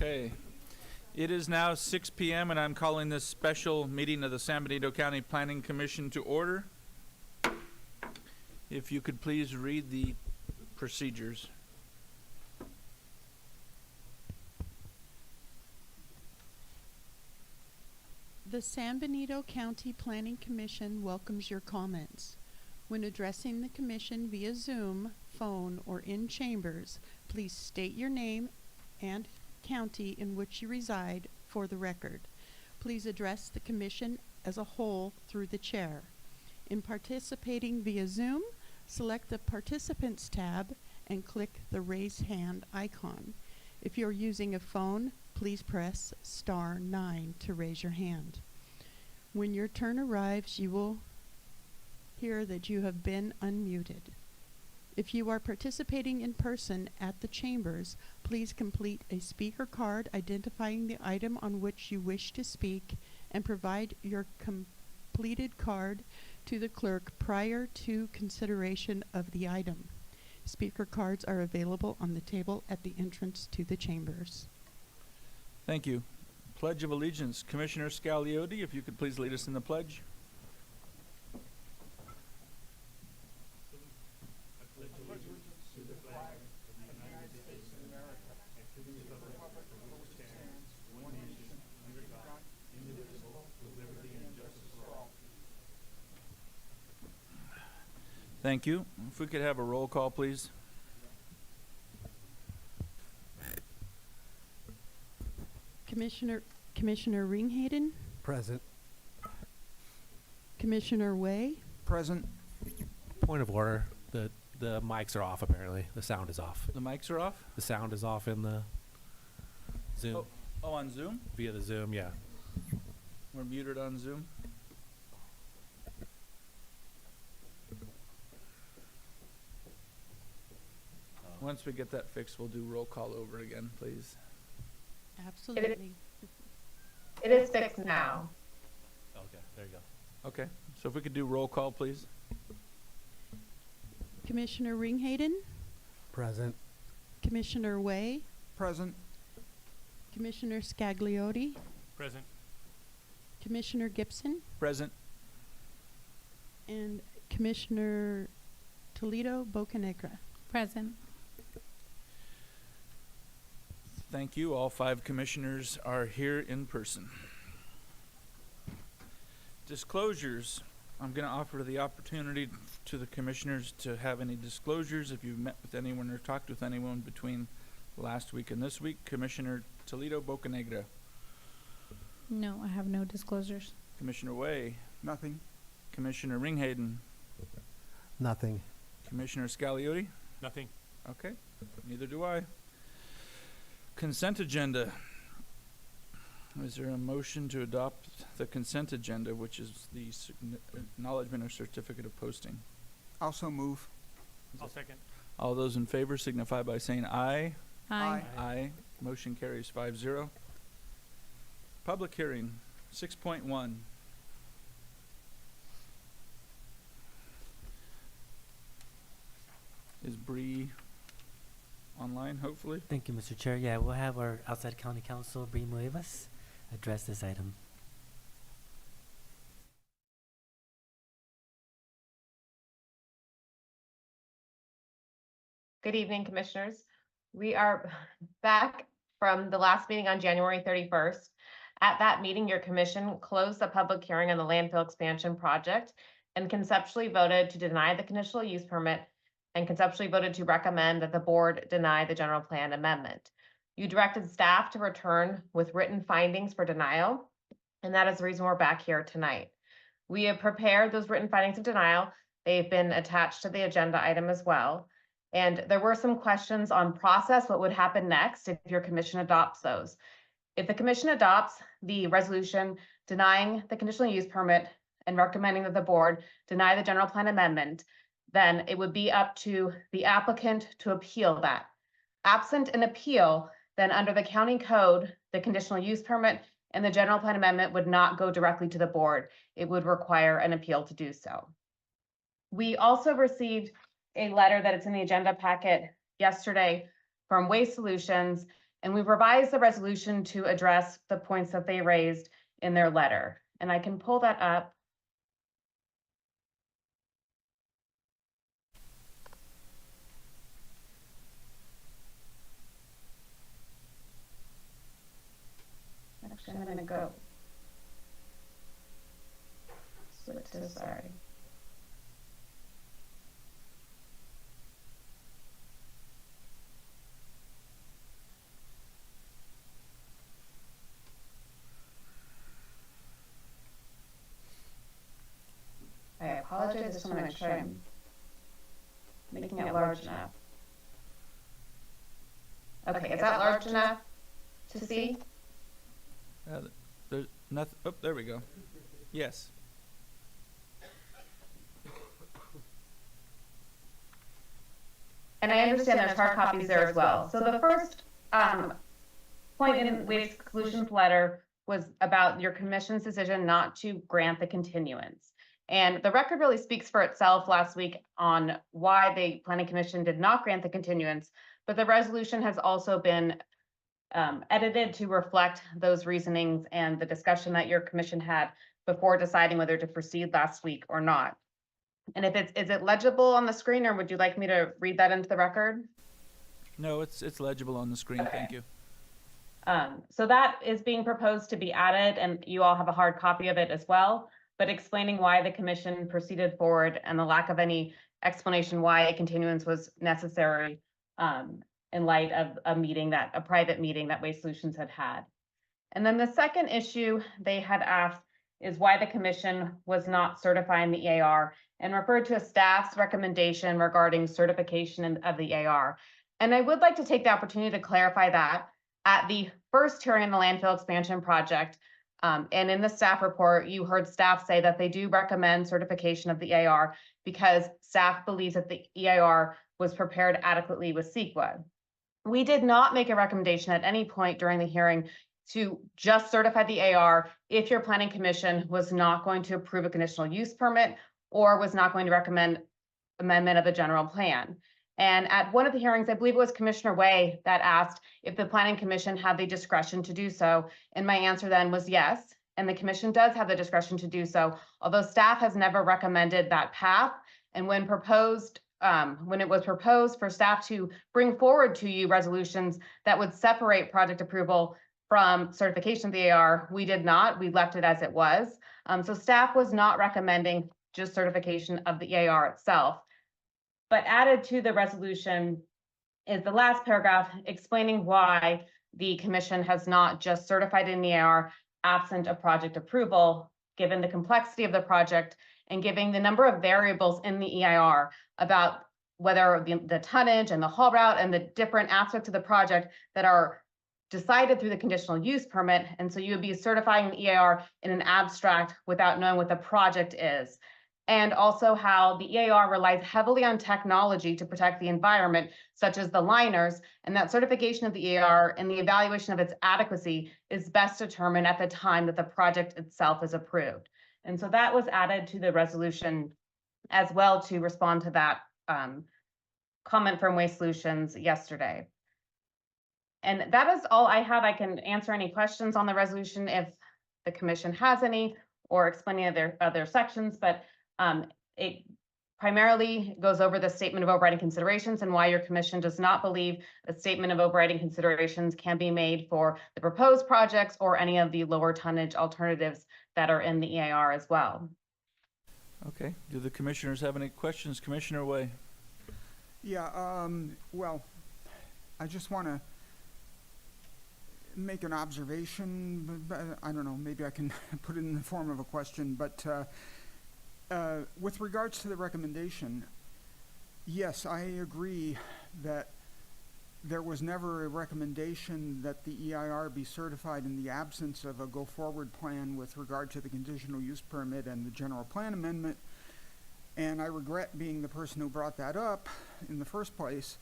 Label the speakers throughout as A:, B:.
A: Okay. It is now 6 p.m. and I'm calling this special meeting of the San Benito County Planning Commission to order. If you could please read the procedures.
B: The San Benito County Planning Commission welcomes your comments. When addressing the commission via Zoom, phone, or in chambers, please state your name and county in which you reside for the record. Please address the commission as a whole through the chair. In participating via Zoom, select the Participants tab and click the Raise Hand icon. If you're using a phone, please press *9 to raise your hand. When your turn arrives, you will hear that you have been unmuted. If you are participating in person at the chambers, please complete a speaker card identifying the item on which you wish to speak and provide your completed card to the clerk prior to consideration of the item. Speaker cards are available on the table at the entrance to the chambers.
A: Thank you. Pledge of Allegiance. Commissioner Scagliotti, if you could please lead us in the pledge. Thank you. If we could have a roll call, please.
B: Commissioner Ringhayden,
C: Present.
B: Commissioner Way,
C: Present.
D: Point of order. The mics are off apparently. The sound is off.
A: The mics are off?
D: The sound is off in the Zoom.
A: Oh, on Zoom?
D: Via the Zoom, yeah.
A: We're muted on Zoom. Once we get that fixed, we'll do roll call over again, please.
B: absolutely.
E: It is fixed now.
D: Okay, there you go.
A: Okay, so if we could do roll call, please.
B: Commissioner Ringhayden,
C: Present.
B: Commissioner Way,
C: Present.
B: Commissioner Scagliotti,
D: Present.
B: Commissioner Gibson,
A: Present.
B: and Commissioner Toledo Bocanegra.
F: Present.
A: Thank you. All 5 commissioners are here in person. Disclosures. I'm going to offer the opportunity to the commissioners to have any disclosures. If you've met with anyone or talked with anyone between last week and this week, Commissioner Toledo Bocanegra.
F: No, I have no disclosures.
A: Commissioner Way.
C: Nothing.
A: Commissioner Ringhayden.
C: Nothing.
A: Commissioner Scagliotti.
D: Nothing.
A: Okay, neither do I. Consent agenda. Is there a motion to adopt the consent agenda, which is the acknowledgement or certificate of posting?
C: Also move.
D: I'll second.
A: All those in favor signify by saying aye.
F: Aye.
A: Aye. Motion carries 5-0. Public hearing, 6.1. Is Bree online, hopefully?
G: Thank you, Mr. Chair. Yeah, we'll have our outside county counsel, Bree Muevas, address this item.
E: Good evening, commissioners. We are back from the last meeting on January 31st. At that meeting, your commission closed the public hearing on the landfill expansion project and conceptually voted to deny the conditional use permit and conceptually voted to recommend that the board deny the general plan amendment. You directed staff to return with written findings for denial, and that is the reason we're back here tonight. We have prepared those written findings of denial. They've been attached to the agenda item as well. And there were some questions on process, what would happen next if your commission adopts those. If the commission adopts the resolution denying the conditional use permit and recommending that the board deny the general plan amendment, then it would be up to the applicant to appeal that. Absent an appeal, then under the county code, the conditional use permit and the general plan amendment would not go directly to the board. It would require an appeal to do so. We also received a letter that it's in the agenda packet yesterday from Waste Solutions And we've revised the resolution to address the points that they raised in their letter. And I can pull that up. Actually, I'm gonna go. Switch to, sorry. I apologize, I just want to make sure I'm making it large enough. Okay, is that large enough to see?
A: There's nothing. Oh, there we go. Yes.
E: And I understand there's hard copies there as well. So the first point in Waste Solutions letter was about your commission's decision not to grant the continuance. And the record really speaks for itself last week on why the Planning Commission did not grant the continuance, but the resolution has also been edited to reflect those reasonings and the discussion that your commission had before deciding whether to proceed last week or not. And if is it legible on the screen, or would you like me to read that into the record?
A: No, it's legible on the screen.
E: Okay.
A: Thank you.
E: So that is being proposed to be added, and you all have a hard copy of it as well, but explaining why the commission proceeded forward and the lack of any explanation why a continuance was necessary in light of a private meeting that Waste Solutions had had. And then the second issue they had asked is why the commission was not certifying the EAR, and referred to a staff's recommendation regarding certification of the EAR. And I would like to take the opportunity to clarify that at the first hearing in the landfill expansion project, and in the staff report, you heard staff say that they do recommend certification of the EAR because staff believes that the EAR was prepared adequately with CEQA. We did not make a recommendation at any point during the hearing to just certify the AR if your planning commission was not going to approve a conditional use permit or was not going to recommend amendment of the general plan. And at one of the hearings, I believe it was Commissioner Way that asked if the planning commission had the discretion to do so. And my answer then was yes. And the commission does have the discretion to do so, although staff has never recommended that path. And when it was proposed for staff to bring forward to you resolutions that would separate project approval from certification of the AR, we did not. We left it as it was. So staff was not recommending just certification of the AR itself. But added to the resolution is the last paragraph explaining why the commission has not just certified an EAR absent a project approval, given the complexity of the project and giving the number of variables in the EIR about whether the tonnage and the haul route and the different aspects of the project that are decided through the conditional use permit. And so you would be certifying the EIR in an abstract without knowing what the project is. And also how the EAR relies heavily on technology to protect the environment, such as the liners, and that certification of the EAR and the evaluation of its adequacy is best determined at the time that the project itself is approved. And so that was added to the resolution as well to respond to that comment from Waste Solutions yesterday. And that is all I have. I can answer any questions on the resolution if the commission has any, or explain any of other sections, but it primarily goes over the statement of overriding considerations and why your commission does not believe a statement of overriding considerations can be made for the proposed projects or any of the lower tonnage alternatives that are in the EIR as well.
A: Okay. Do the commissioners have any questions? Commissioner Way.
C: Yeah, well, I just want to make an observation, but I don't know, maybe I can put it in the form of a question, but with regards to the recommendation, yes, I agree that there was never a recommendation that the EIR be certified in the absence of a go-forward plan with regard to the conditional use permit and the general plan amendment. And I regret being the person who brought that up in the first place.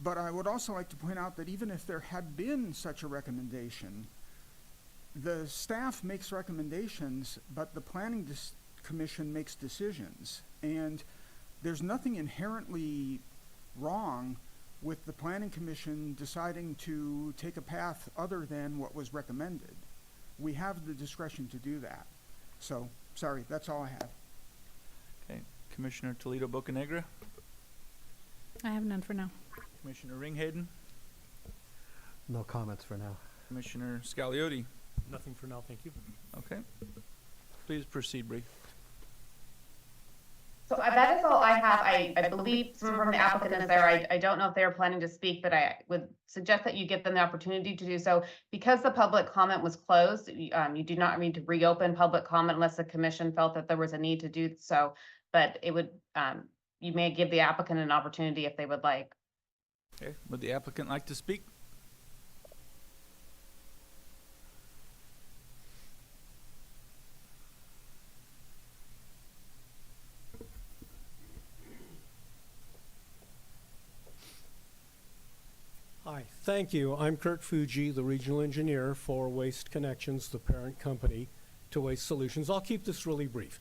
C: But I would also like to point out that even if there had been such a recommendation, the staff makes recommendations, but the planning commission makes decisions. And there's nothing inherently wrong with the planning commission deciding to take a path other than what was recommended, we have the discretion to do that. So, sorry, that's all I have.
A: Okay, Commissioner Toledo Bocanegra,
F: I have none for now.
A: Commissioner Ringhayden,
H: No comments for now.
A: Commissioner Scagliotti.
D: Nothing for now, thank you.
A: Okay. Please proceed, Bree.
E: So that is all I have. I believe someone from the applicant is there. I don't know if they're planning to speak, but I would suggest that you give them the opportunity to do so. Because the public comment was closed, you do not need to reopen public comment unless the commission felt that there was a need to do so. But it would, you may give the applicant an opportunity if they would like.
A: Okay, would the applicant like to speak?
I: Hi, thank you. I'm Kurt Fuji, the regional engineer for Waste Connections, the parent company to Waste Solutions. I'll keep this really brief.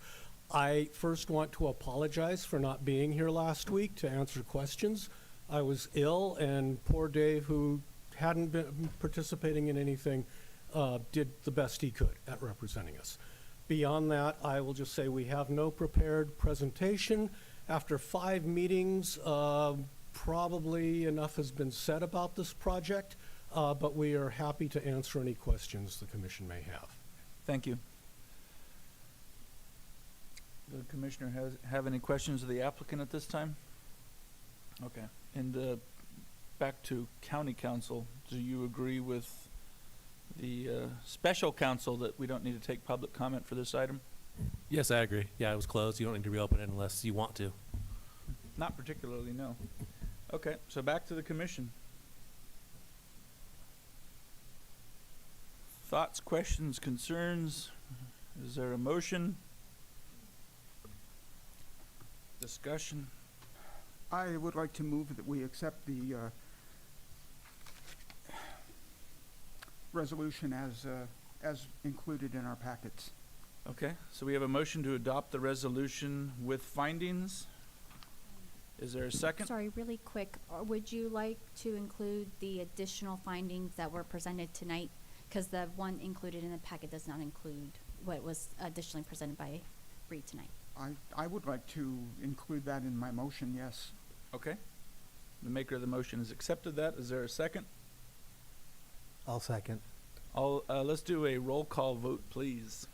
I: I first want to apologize for not being here last week to answer questions. I was ill, and poor Dave, who hadn't been participating in anything, did the best he could at representing us. Beyond that, I will just say we have no prepared presentation. After 5 meetings, probably enough has been said about this project, but we are happy to answer any questions the commission may have.
A: Thank you. The commissioner have any questions of the applicant at this time? Okay, and back to county council, do you agree with the special counsel that we don't need to take public comment for this item?
D: Yes, I agree. Yeah, it was closed. You don't need to reopen it unless you want to.
A: Not particularly, no. Okay, so back to the commission. Thoughts, questions, concerns? Is there a motion? Discussion?
C: I would like to move that we accept the resolution as included in our packets.
A: Okay, so we have a motion to adopt the resolution with findings. Is there a second?
J: Sorry, really quick, would you like to include the additional findings that were presented tonight? Because the one included in the packet does not include what was additionally presented by Bree tonight.
C: I would like to include that in my motion, yes.
A: Okay. The maker of the motion has accepted that. Is there a second?
H: I'll second.
A: Let's do a roll call vote, please.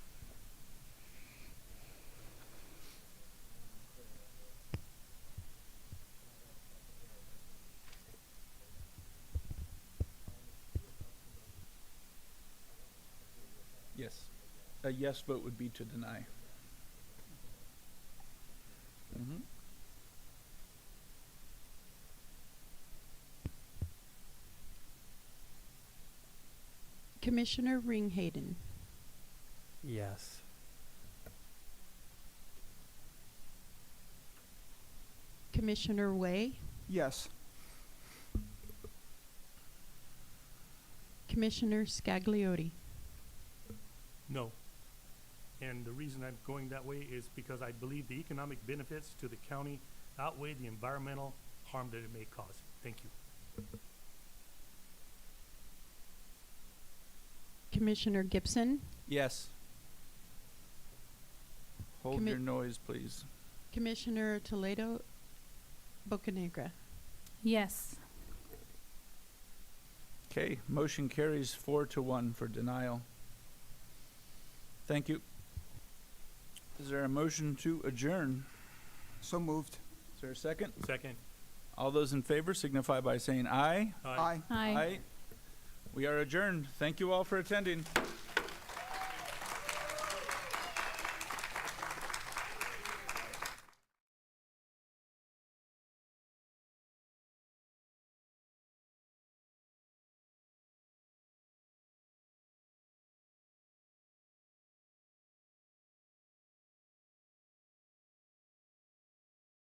A: Yes. A yes vote would be to deny. Mm-hmm.
B: Commissioner Ringhayden,
G: Yes.
B: Commissioner Way,
C: Yes.
B: Commissioner Scagliotti.
K: No. And the reason I'm going that way is because I believe the economic benefits to the county outweigh the environmental harm that it may cause. Thank you.
B: Commissioner Gibson,
A: Yes. Hold
B: Commi-
A: your noise, please.
B: Commissioner Toledo Bocanegra.
F: Yes.
A: Okay, motion carries 4-1 for denial. Thank you. Is there a motion to adjourn?
C: So moved.
A: Is there a second?
K: Second.
A: All those in favor signify by saying aye.
C: Aye.
F: Aye.
A: We are adjourned. Thank you all for attending.